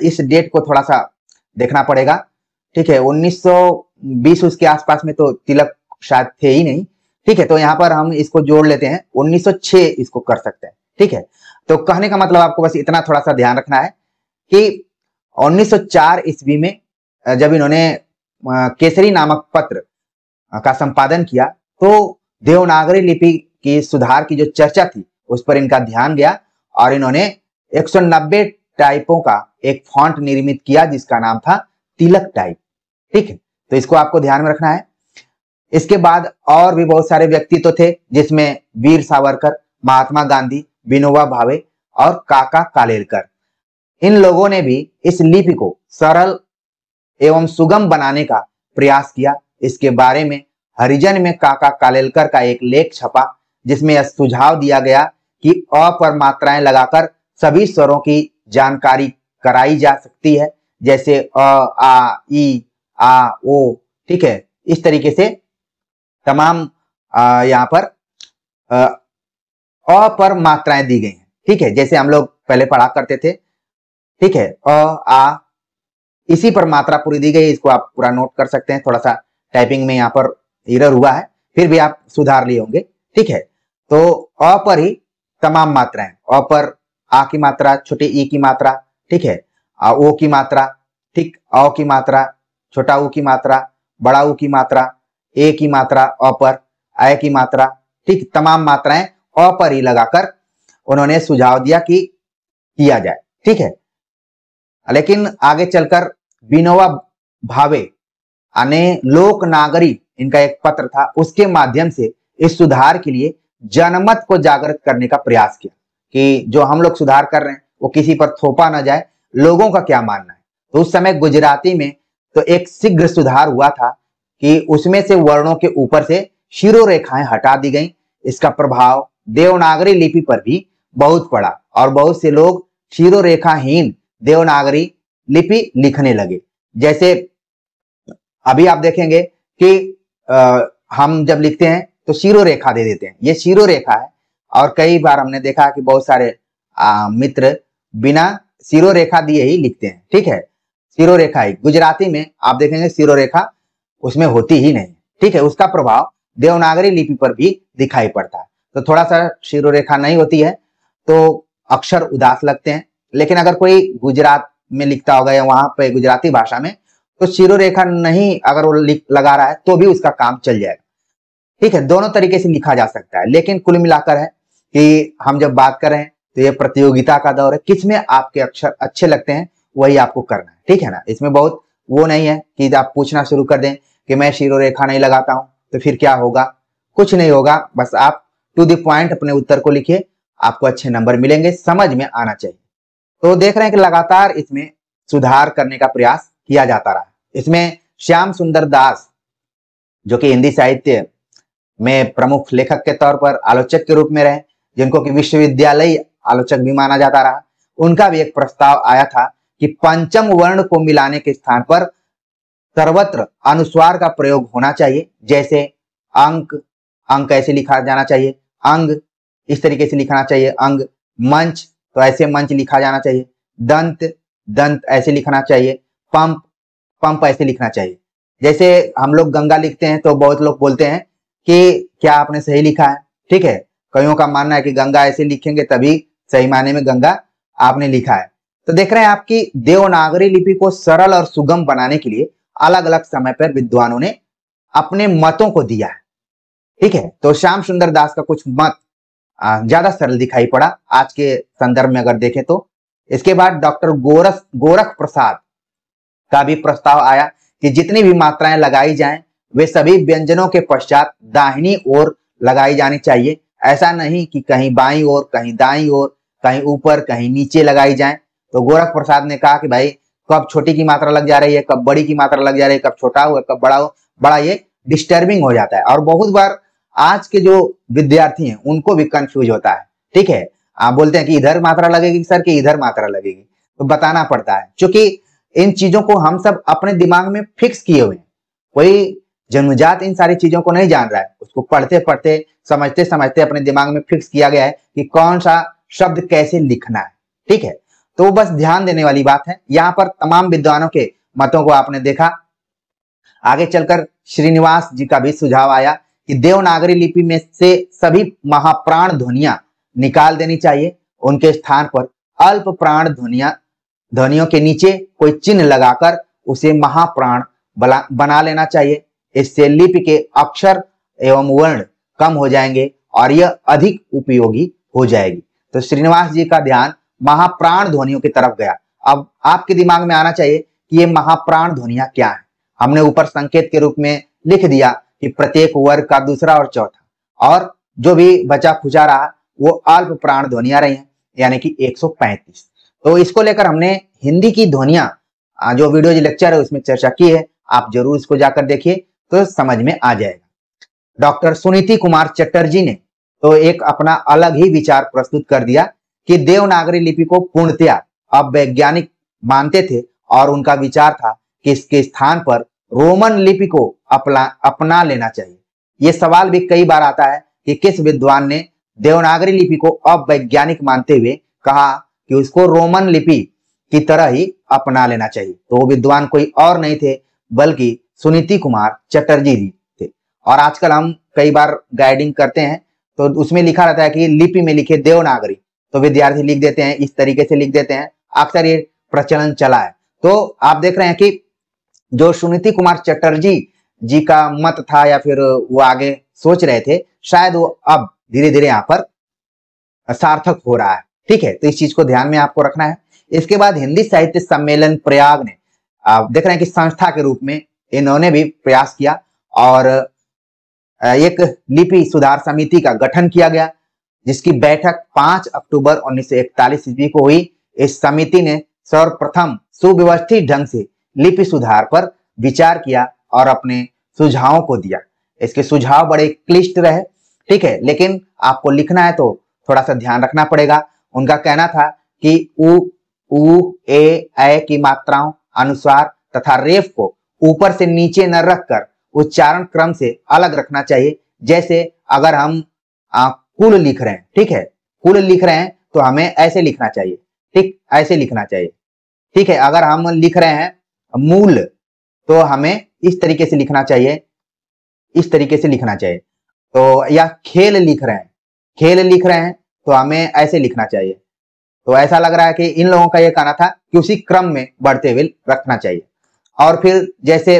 इस डेट को थोड़ा सा देखना पड़ेगा, ठीक है। 1920 उसके आसपास में तो तिलक शायद थे ही नहीं, ठीक है। तो यहाँ पर हम इसको जोड़ लेते हैं, 1906 इसको कर सकते हैं, ठीक है। तो कहने का मतलब आपको बस इतना थोड़ा सा ध्यान रखना है कि 1904 ईस्वी में जब इन्होंने केसरी नामक पत्र का संपादन किया तो देवनागरी लिपि की सुधार की जो चर्चा थी उस पर इनका ध्यान गया और इन्होंने 190 टाइपों का एक फॉन्ट निर्मित किया जिसका नाम था तिलक टाइप, ठीक है। तो इसको आपको ध्यान में रखना है। इसके बाद और भी बहुत सारे व्यक्तित्व थे, जिसमें वीर सावरकर, महात्मा गांधी, विनोबा भावे और काका कालेलकर। इन लोगों ने भी इस लिपि को सरल एवं सुगम बनाने का प्रयास किया। इसके बारे में हरिजन में काका कालेलकर का एक लेख छपा जिसमें यह सुझाव दिया गया कि अ पर मात्राएं लगाकर सभी स्वरों की जानकारी कराई जा सकती है, जैसे अ, आ, ई, आ, ओ, ठीक है। इस तरीके से तमाम यहाँ पर अ पर मात्राएं दी गई हैं। ठीक है, जैसे हम लोग पहले पढ़ा करते थे। ठीक है, अ आ इसी पर मात्रा पूरी दी गई है। इसको आप पूरा नोट कर सकते हैं। थोड़ा सा टाइपिंग में यहाँ पर एरर हुआ है, फिर भी आप सुधार लिए होंगे। ठीक है, तो अ पर ही तमाम मात्राएं, अ पर आ की मात्रा, छोटे ई की मात्रा, ठीक है, ओ की मात्रा, ठीक, औ की मात्रा, छोटा ऊ की मात्रा, बड़ा ऊ की मात्रा, ए की मात्रा अ पर, ऐ की मात्रा, ठीक, तमाम मात्राएं अ पर ही लगाकर उन्होंने सुझाव दिया कि किया जाए। ठीक है, लेकिन आगे चलकर विनोबा भावे ने लोक नागरी, इनका एक पत्र था, उसके माध्यम से इस सुधार के लिए जनमत को जागृत करने का प्रयास किया कि जो हम लोग सुधार कर रहे हैं वो किसी पर थोपा ना जाए, लोगों का क्या मानना है। तो उस समय गुजराती में तो एक शीघ्र सुधार हुआ था कि उसमें से वर्णों के ऊपर से शिरोरेखाएं हटा दी गई। इसका प्रभाव देवनागरी लिपि पर भी बहुत पड़ा और बहुत से लोग शिरोरेखाहीन देवनागरी लिपि लिखने लगे। जैसे अभी आप देखेंगे कि हम जब लिखते हैं तो शिरोरेखा दे देते हैं, ये शिरोरेखा है। और कई बार हमने देखा कि बहुत सारे मित्र बिना शिरोरेखा दिए ही लिखते हैं। ठीक है, शिरोरेखा ही गुजराती में आप देखेंगे शिरोरेखा उसमें होती ही नहीं। ठीक है, उसका प्रभाव देवनागरी लिपि पर भी दिखाई पड़ता है। तो थोड़ा सा शिरोरेखा नहीं होती है तो अक्षर उदास लगते हैं। लेकिन अगर कोई गुजरात में लिखता होगा या वहां पे गुजराती भाषा में, तो शिरोरेखा नहीं अगर वो लगा रहा है तो भी उसका काम चल जाएगा। ठीक है, दोनों तरीके से लिखा जा सकता है। लेकिन कुल मिलाकर है कि हम जब बात कर रहे हैं तो ये प्रतियोगिता का दौर है, किसमें आपके अक्षर अच्छे लगते हैं वही आपको करना है। ठीक है ना, इसमें बहुत वो नहीं है कि आप पूछना शुरू कर दें कि मैं शिरोरेखा नहीं लगाता हूं तो फिर क्या होगा। कुछ नहीं होगा, बस आप टू द पॉइंट अपने उत्तर को लिखिए, आपको अच्छे नंबर मिलेंगे, समझ में आना चाहिए। तो देख रहे हैं कि लगातार इसमें सुधार करने का प्रयास किया जाता रहा। इसमें श्याम सुंदर दास, जो कि हिंदी साहित्य में प्रमुख लेखक के तौर पर आलोचक के रूप में रहे, जिनको कि विश्वविद्यालय आलोचक भी माना जाता रहा, उनका भी एक प्रस्ताव आया था कि पंचम वर्ण को मिलाने के स्थान पर सर्वत्र अनुस्वार का प्रयोग होना चाहिए। जैसे अंक, अंक ऐसे लिखा जाना चाहिए, अंग इस तरीके से लिखना चाहिए, अंग, मंच तो ऐसे मंच लिखा जाना चाहिए, दंत, दंत ऐसे लिखना चाहिए, पंप, पंप ऐसे लिखना चाहिए। जैसे हम लोग गंगा लिखते हैं तो बहुत लोग बोलते हैं कि क्या आपने सही लिखा है। ठीक है, कईयों का मानना है कि गंगा ऐसे लिखेंगे तभी सही मायने में गंगा आपने लिखा है। तो देख रहे हैं आपकी देवनागरी लिपि को सरल और सुगम बनाने के लिए अलग अलग समय पर विद्वानों ने अपने मतों को दिया है। ठीक है, तो श्याम सुंदर दास का कुछ मत ज्यादा सरल दिखाई पड़ा आज के संदर्भ में अगर देखें तो। इसके बाद डॉक्टर गोरख प्रसाद का भी प्रस्ताव आया कि जितनी भी मात्राएं लगाई जाएं वे सभी व्यंजनों के पश्चात दाहिनी ओर लगाई जानी चाहिए। ऐसा नहीं कि कहीं बाईं ओर, कहीं दाईं ओर, कहीं ऊपर, कहीं नीचे लगाई जाएं। तो गोरख प्रसाद ने कहा कि भाई कब छोटी की मात्रा लग जा रही है, कब बड़ी की मात्रा लग जा रही है, कब छोटा हो कब बड़ा हो, बड़ा ये डिस्टर्बिंग हो जाता है। और बहुत बार आज के जो विद्यार्थी हैं उनको भी कंफ्यूज होता है। ठीक है, आप बोलते हैं कि इधर मात्रा लगेगी सर कि इधर मात्रा लगेगी, तो बताना पड़ता है क्योंकि इन चीजों को हम सब अपने दिमाग में फिक्स किए हुए हैं। कोई जन्मजात इन सारी चीजों को नहीं जान रहा है, उसको पढ़ते पढ़ते समझते समझते अपने दिमाग में फिक्स किया गया है कि कौन सा शब्द कैसे लिखना है। ठीक है, तो बस ध्यान देने वाली बात है। यहाँ पर तमाम विद्वानों के मतों को आपने देखा। आगे चलकर श्रीनिवास जी का भी सुझाव आया कि देवनागरी लिपि में से सभी महाप्राण ध्वनियां निकाल देनी चाहिए, उनके स्थान पर अल्प प्राण ध्वनियों के नीचे कोई चिन्ह लगाकर उसे महाप्राण बना लेना चाहिए। इससे लिपि के अक्षर एवं वर्ण कम हो जाएंगे और यह अधिक उपयोगी हो जाएगी। तो श्रीनिवास जी का ध्यान महाप्राण ध्वनियों की तरफ गया। अब आपके दिमाग में आना चाहिए कि ये महाप्राण ध्वनियां क्या है। हमने ऊपर संकेत के रूप में लिख दिया कि प्रत्येक वर्ग का दूसरा और चौथा, और जो भी बचा खुचा रहा वो अल्प प्राण ध्वनियां रही हैं, यानी कि 135। तो इसको लेकर हमने हिंदी की ध्वनियां जो वीडियो लेक्चर है उसमें चर्चा की है, आप जरूर इसको जाकर देखिए तो समझ में आ जाएगा। डॉक्टर सुनीति कुमार चटर्जी ने तो एक अपना अलग ही विचार प्रस्तुत कर दिया कि देवनागरी लिपि को पूर्णतया अवैज्ञानिक मानते थे और उनका विचार था कि इसके स्थान पर रोमन लिपि को अपना लेना चाहिए। ये सवाल भी कई बार आता है कि किस विद्वान ने देवनागरी लिपि को अवैज्ञानिक मानते हुए कहा कि उसको रोमन लिपि की तरह ही अपना लेना चाहिए। तो वो विद्वान कोई और नहीं थे बल्कि सुनीति कुमार चटर्जी जी थे। और आजकल हम कई बार गाइडिंग करते हैं तो उसमें लिखा रहता है कि लिपि में लिखे देवनागरी, तो विद्यार्थी लिख देते हैं, इस तरीके से लिख देते हैं, अक्सर ये प्रचलन चला है। तो आप देख रहे हैं कि जो सुनीति कुमार चटर्जी जी का मत था या फिर वो आगे सोच रहे थे, शायद वो अब धीरे धीरे यहाँ पर सार्थक हो रहा है। ठीक है, तो इस चीज को ध्यान में आपको रखना है। इसके बाद हिंदी साहित्य सम्मेलन प्रयाग ने, आप देख रहे हैं कि संस्था के रूप में इन्होंने भी प्रयास किया और एक लिपि सुधार समिति का गठन किया गया, जिसकी बैठक 5 अक्टूबर 1941 ईस्वी को हुई। इस समिति ने सर्वप्रथम सुव्यवस्थित ढंग से लिपि सुधार पर विचार किया और अपने सुझावों को दिया। इसके सुझाव बड़े क्लिष्ट रहे, ठीक है, लेकिन आपको लिखना है तो थोड़ा सा ध्यान रखना पड़ेगा। उनका कहना था कि उ ए की मात्राओं, अनुस्वार तथा रेफ को ऊपर से नीचे न रखकर उच्चारण क्रम से अलग रखना चाहिए। जैसे अगर हम कुल लिख रहे हैं, ठीक है, कुल लिख रहे हैं तो हमें ऐसे लिखना चाहिए, ठीक, ऐसे लिखना चाहिए। ठीक है, अगर हम लिख रहे हैं मूल तो हमें इस तरीके से लिखना चाहिए, इस तरीके से लिखना चाहिए। तो या खेल लिख रहे हैं, खेल लिख रहे हैं तो हमें ऐसे लिखना चाहिए। तो ऐसा लग रहा है कि इन लोगों का यह कहना था कि उसी क्रम में बढ़ते हुए रखना चाहिए। और फिर जैसे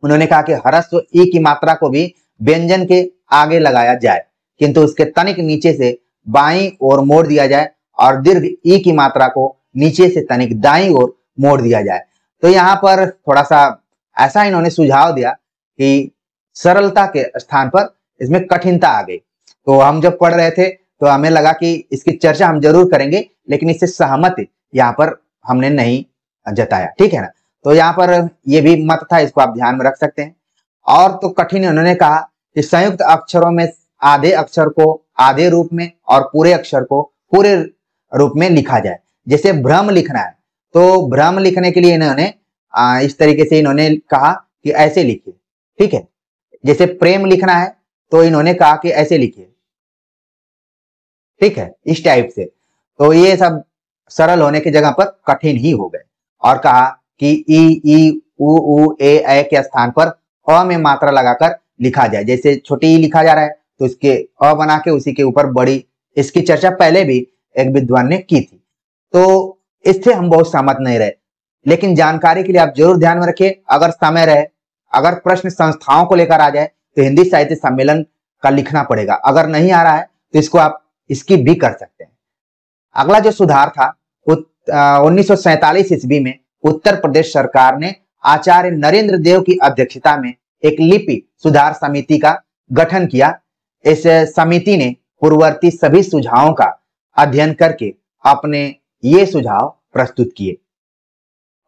उन्होंने कहा कि ह्रस्व ई की मात्रा को भी व्यंजन के आगे लगाया जाए, किंतु उसके तनिक नीचे से बाईं ओर मोड़ दिया जाए और दीर्घ ई की मात्रा को नीचे से तनिक दाईं ओर मोड़ दिया जाए। तो यहाँ पर थोड़ा सा ऐसा इन्होंने सुझाव दिया कि सरलता के स्थान पर इसमें कठिनता आ गई। तो हम जब पढ़ रहे थे तो हमें लगा कि इसकी चर्चा हम जरूर करेंगे, लेकिन इससे सहमत यहाँ पर हमने नहीं जताया, ठीक है ना। तो यहाँ पर ये भी मत था, इसको आप ध्यान में रख सकते हैं। और तो कठिन उन्होंने कहा कि संयुक्त अक्षरों में आधे अक्षर को आधे रूप में और पूरे अक्षर को पूरे रूप में लिखा जाए। जैसे भ्रम लिखना है तो भ्रम लिखने के लिए इन्होंने इस तरीके से इन्होंने कहा कि ऐसे लिखिए, ठीक है। जैसे प्रेम लिखना है तो इन्होंने कहा कि ऐसे लिखिए, ठीक है, इस टाइप से। तो ये सब सरल होने की जगह पर कठिन ही हो गए और कहा कि ई उ ए के स्थान पर अ में मात्रा लगाकर लिखा जाए। जैसे छोटी ई लिखा जा रहा है तो इसके अ बना के उसी के ऊपर बड़ी, इसकी चर्चा पहले भी एक विद्वान ने की थी। तो इससे हम बहुत सहमत नहीं रहे, लेकिन जानकारी के लिए आप जरूर ध्यान में रखिए। अगर समय रहे, अगर प्रश्न संस्थाओं को लेकर आ जाए तो हिंदी साहित्य सम्मेलन का लिखना पड़ेगा। अगर नहीं आ रहा है तो इसको आप इसकी भी कर सकते हैं। अगला जो सुधार था 1947 ईस्वी में उत्तर प्रदेश सरकार ने आचार्य नरेंद्र देव की अध्यक्षता में एक लिपि सुधार समिति का गठन किया। इस समिति ने पूर्ववर्ती सभी सुझावों का अध्ययन करके अपने ये सुझाव प्रस्तुत किए।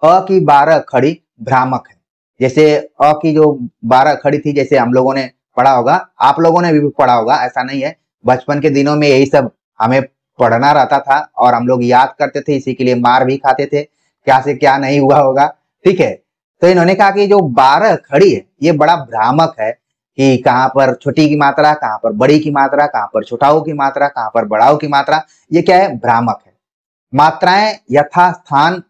अ की 12 खड़ी भ्रामक है। जैसे अ की जो 12 खड़ी थी, जैसे हम लोगों ने पढ़ा होगा, आप लोगों ने भी पढ़ा होगा, ऐसा नहीं है, बचपन के दिनों में यही सब हमें पढ़ना रहता था और हम लोग याद करते थे, इसी के लिए मार भी खाते थे, क्या से क्या नहीं हुआ होगा, ठीक है। तो इन्होंने कहा कि जो 12 खड़ी है ये बड़ा भ्रामक है कि कहाँ पर छोटी की मात्रा, कहाँ पर बड़ी की मात्रा, कहाँ पर छोटाऊ की मात्रा, कहाँ पर बड़ाऊ की मात्रा, ये क्या है, भ्रामक है। मात्राएं यथास्थान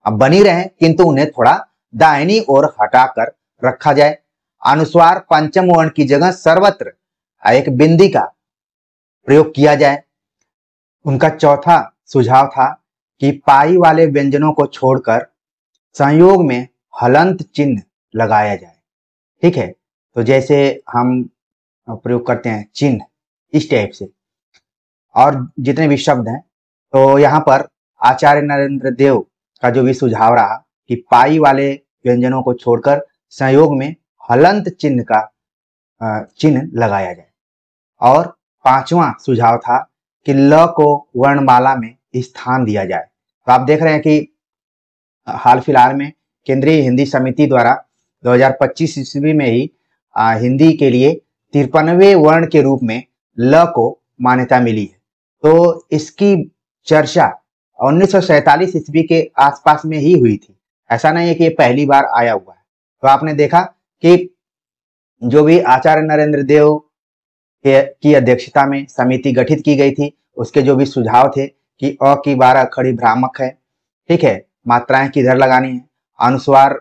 बनी रहे किंतु उन्हें थोड़ा दाहिनी ओर हटाकर रखा जाए। अनुस्वार पंचम वर्ण की जगह सर्वत्र एक बिंदी का प्रयोग किया जाए। उनका चौथा सुझाव था कि पाई वाले व्यंजनों को छोड़कर संयोग में हलंत चिन्ह लगाया जाए, ठीक है। तो जैसे हम प्रयोग करते हैं चिन्ह, इस टाइप से, और जितने भी शब्द हैं, तो यहाँ पर आचार्य नरेंद्र देव का जो भी सुझाव रहा कि पाई वाले व्यंजनों को छोड़कर संयोग में हलंत चिन्ह का चिन्ह लगाया जाए। और पांचवा सुझाव था कि ल को वर्णमाला में स्थान दिया जाए। तो आप देख रहे हैं कि हाल फिलहाल में केंद्रीय हिंदी समिति द्वारा 2025 ईस्वी में ही हिंदी के लिए 53वें वर्ण के रूप में ल को मान्यता मिली है। तो इसकी चर्चा 1947 ईस्वी के आसपास में ही हुई थी, ऐसा नहीं है कि ये पहली बार आया हुआ है। तो आपने देखा कि जो भी आचार्य नरेंद्र देव की अध्यक्षता में समिति गठित की गई थी, उसके जो भी सुझाव थे कि अ की 12 अक्षरी भ्रामक है, ठीक है, मात्राएं किधर लगानी है, अनुस्वार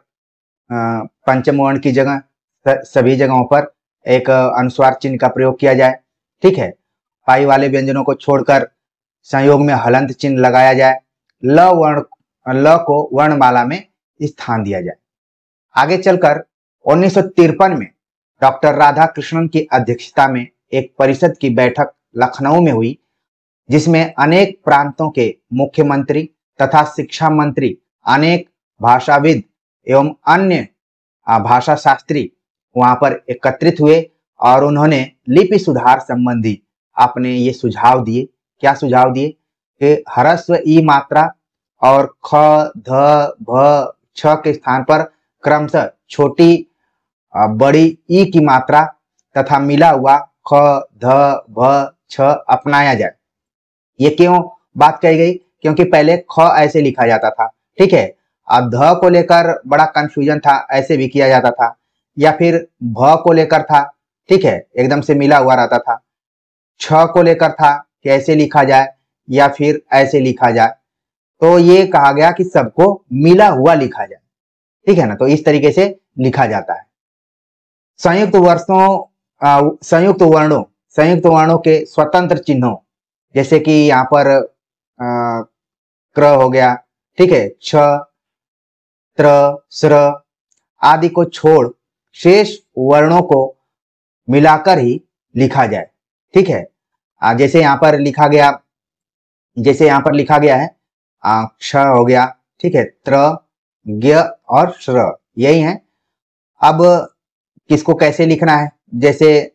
पंचम वर्ण की जगह सभी जगहों पर एक अनुस्वार चिन्ह का प्रयोग किया जाए, ठीक है, पाई वाले व्यंजनों को छोड़कर संयोग में हलंत चिन्ह लगाया जाए, ल को वर्णमाला में स्थान दिया जाए। आगे चलकर 1953 में डॉक्टर राधाकृष्णन की अध्यक्षता में एक परिषद की बैठक लखनऊ में हुई, जिसमें अनेक प्रांतों के मुख्यमंत्री तथा शिक्षा मंत्री, अनेक भाषाविद एवं अन्य भाषा शास्त्री वहां पर एकत्रित हुए और उन्होंने लिपि सुधार संबंधी अपने ये सुझाव दिए। क्या सुझाव दिए कि ह्रस्व ई मात्रा और ख, ध, भ, छ के स्थान पर क्रमशः छोटी बड़ी ई की मात्रा तथा मिला हुआ ख, ध, भ, छ अपनाया जाए। ये क्यों बात कही गई? क्योंकि पहले ख ऐसे लिखा जाता था, ठीक है, अब ध को लेकर बड़ा कंफ्यूजन था, ऐसे भी किया जाता था, या फिर भ को लेकर था, ठीक है, एकदम से मिला हुआ रहता था, छ को लेकर था कि ऐसे लिखा जाए या फिर ऐसे लिखा जाए। तो ये कहा गया कि सबको मिला हुआ लिखा जाए, ठीक है ना, तो इस तरीके से लिखा जाता है। संयुक्त वर्णों के स्वतंत्र चिन्हों, जैसे कि यहाँ पर क्र हो गया, ठीक है, छ, त्र, स्र आदि को छोड़ शेष वर्णों को मिलाकर ही लिखा जाए, ठीक है। जैसे यहाँ पर लिखा गया है क्ष हो गया, ठीक है, त्र, ज्ञ और श्र, यही है। अब किसको कैसे लिखना है? जैसे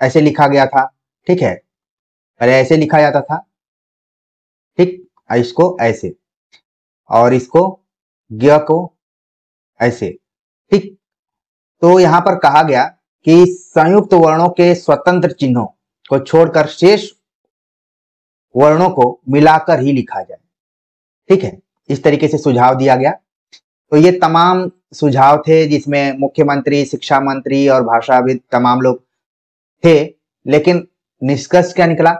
ऐसे लिखा गया था, ठीक है, पहले ऐसे लिखा जाता था, ठीक, इसको ऐसे और इसको ज्ञ को ऐसे, ठीक। तो यहां पर कहा गया कि संयुक्त वर्णों के स्वतंत्र चिन्हों को छोड़कर शेष वर्णों को मिलाकर ही लिखा जाए, ठीक है, इस तरीके से सुझाव दिया गया। तो ये तमाम सुझाव थे जिसमें मुख्यमंत्री, शिक्षा मंत्री और भाषाविद तमाम लोग थे, लेकिन निष्कर्ष क्या निकला?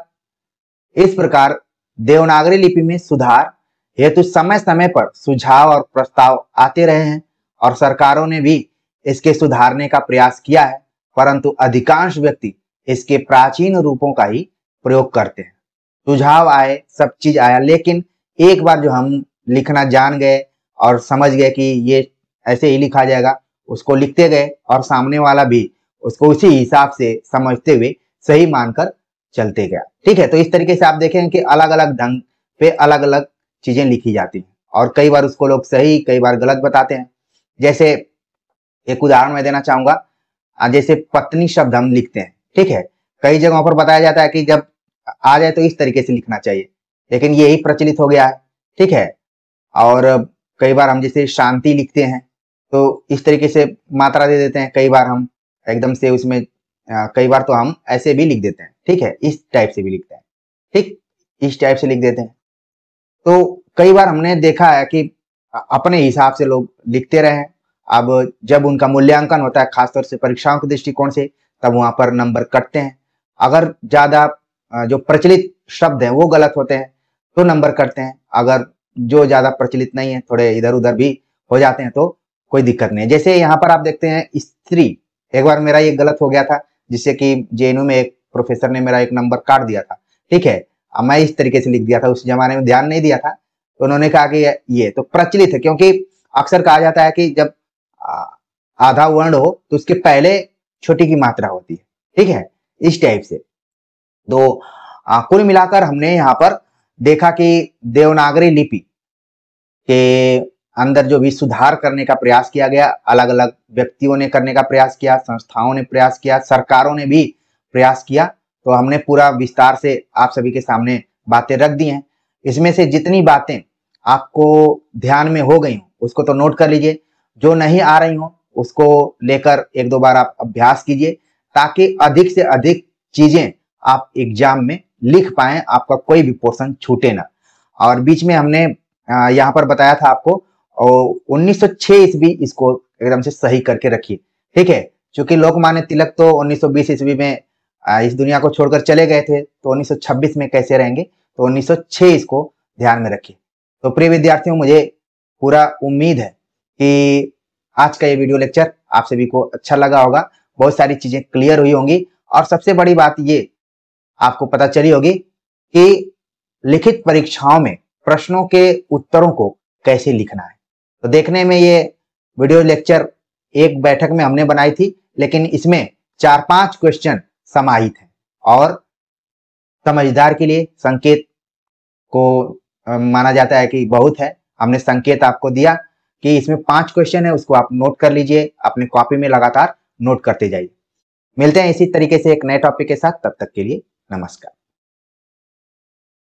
इस प्रकार देवनागरी लिपि में सुधार हेतु समय समय पर सुझाव और प्रस्ताव आते रहे हैं और सरकारों ने भी इसके सुधारने का प्रयास किया है, परंतु अधिकांश व्यक्ति इसके प्राचीन रूपों का ही प्रयोग करते हैं। सुझाव आए, सब चीज आया, लेकिन एक बार जो हम लिखना जान गए और समझ गए कि ये ऐसे ही लिखा जाएगा, उसको लिखते गए और सामने वाला भी उसको उसी हिसाब से समझते हुए सही मानकर चलते गया, ठीक है। तो इस तरीके से आप देखेंगे कि अलग अलग ढंग पे अलग अलग चीजें लिखी जाती हैं और कई बार उसको लोग सही, कई बार गलत बताते हैं। जैसे एक उदाहरण मैं देना चाहूंगा, जैसे पत्नी शब्द हम लिखते हैं, ठीक है, कई जगहों पर बताया जाता है कि जब आ जाए तो इस तरीके से लिखना चाहिए, लेकिन यही प्रचलित हो गया है, ठीक है। और कई बार हम जैसे शांति लिखते हैं तो इस तरीके से मात्रा दे देते हैं, कई बार हम एकदम से उसमें कई बार तो हम ऐसे भी लिख देते हैं, ठीक है, इस टाइप से भी लिखते हैं, ठीक, इस टाइप से लिख देते हैं। तो कई बार हमने देखा है कि अपने हिसाब से लोग लिखते रहे हैं। अब जब उनका मूल्यांकन होता है, खासतौर से परीक्षाओं के दृष्टिकोण से, तब वहां पर नंबर कटते हैं। अगर ज्यादा जो प्रचलित शब्द हैं वो गलत होते हैं तो नंबर कटते हैं, अगर जो ज्यादा प्रचलित नहीं है, थोड़े इधर उधर भी हो जाते हैं, तो कोई दिक्कत नहीं है। जैसे यहाँ पर आप देखते हैं स्त्री, एक बार मेरा ये गलत हो गया था, जिससे कि जेएनयू में एक प्रोफेसर ने मेरा एक नंबर काट दिया था, ठीक है। अब मैं इस तरीके से लिख दिया था, उस जमाने में ध्यान नहीं दिया था, तो उन्होंने कहा कि ये तो प्रचलित है, क्योंकि अक्सर कहा जाता है कि जब आधा वर्ण हो तो उसके पहले छोटी की मात्रा होती है, ठीक है, इस टाइप से। तो कुल मिलाकर हमने यहाँ पर देखा कि देवनागरी लिपि के अंदर जो भी सुधार करने का प्रयास किया गया, अलग अलग व्यक्तियों ने करने का प्रयास किया, संस्थाओं ने प्रयास किया, सरकारों ने भी प्रयास किया, तो हमने पूरा विस्तार से आप सभी के सामने बातें रख दी हैं। इसमें से जितनी बातें आपको ध्यान में हो गई हो उसको तो नोट कर लीजिए, जो नहीं आ रही हो उसको लेकर एक दो बार आप अभ्यास कीजिए, ताकि अधिक से अधिक चीजें आप एग्जाम में लिख पाएं, आपका कोई भी पोर्शन छूटे ना। और बीच में हमने यहाँ पर बताया था आपको 1906 ईस्वी, इसको एकदम से सही करके रखिए, ठीक है। क्योंकि लोकमान्य तिलक तो 1920 ईस्वी में इस दुनिया को छोड़कर चले गए थे, तो 1926 में कैसे रहेंगे, तो 1906 इसको ध्यान में रखिए। तो प्रिय विद्यार्थियों, मुझे पूरा उम्मीद है कि आज का ये वीडियो लेक्चर आप सभी को अच्छा लगा होगा, बहुत सारी चीजें क्लियर हुई होंगी और सबसे बड़ी बात ये आपको पता चली होगी कि लिखित परीक्षाओं में प्रश्नों के उत्तरों को कैसे लिखना है। तो देखने में ये वीडियो लेक्चर एक बैठक में हमने बनाई थी, लेकिन इसमें 4-5 क्वेश्चन समाहित हैं और समझदार के लिए संकेत को माना जाता है कि बहुत है। हमने संकेत आपको दिया कि इसमें 5 क्वेश्चन है, उसको आप नोट कर लीजिए, अपनी कॉपी में लगातार नोट करते जाइए। मिलते हैं इसी तरीके से एक नए टॉपिक के साथ, तब तक के लिए नमस्कार।